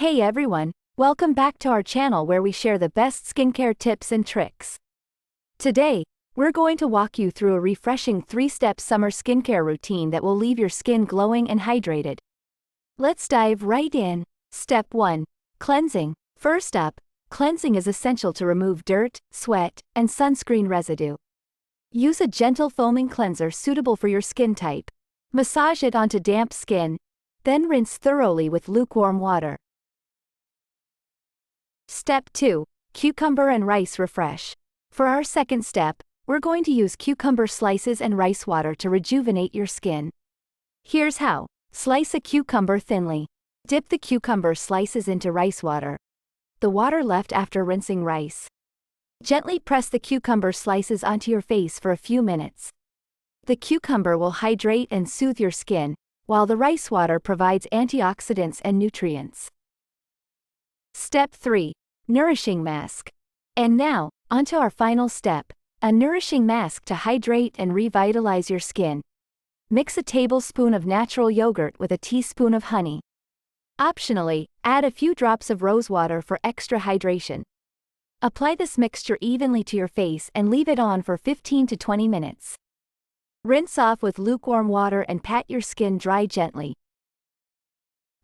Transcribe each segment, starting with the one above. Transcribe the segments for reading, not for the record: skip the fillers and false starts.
Hey everyone, welcome back to our channel where we share the best skincare tips and tricks. Today, we're going to walk you through a refreshing 3-step summer skincare routine that will leave your skin glowing and hydrated. Let's dive right in. Step 1. Cleansing. First up, cleansing is essential to remove dirt, sweat, and sunscreen residue. Use a gentle foaming cleanser suitable for your skin type. Massage it onto damp skin, then rinse thoroughly with lukewarm water. Step 2. Cucumber and rice refresh. For our second step, we're going to use cucumber slices and rice water to rejuvenate your skin. Here's how. Slice a cucumber thinly. Dip the cucumber slices into rice water. The water left after rinsing rice. Gently press the cucumber slices onto your face for a few minutes. The cucumber will hydrate and soothe your skin, while the rice water provides antioxidants and nutrients. Step 3. Nourishing Mask. And now, onto our final step, a nourishing mask to hydrate and revitalize your skin. Mix a tablespoon of natural yogurt with a teaspoon of honey. Optionally, add a few drops of rose water for extra hydration. Apply this mixture evenly to your face and leave it on for 15 to 20 minutes. Rinse off with lukewarm water and pat your skin dry gently.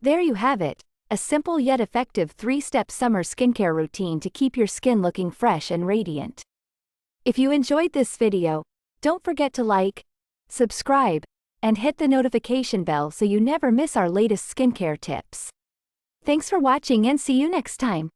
There you have it. A simple yet effective 3-step summer skincare routine to keep your skin looking fresh and radiant. If you enjoyed this video, don't forget to like, subscribe, and hit the notification bell so you never miss our latest skincare tips. Thanks for watching and see you next time.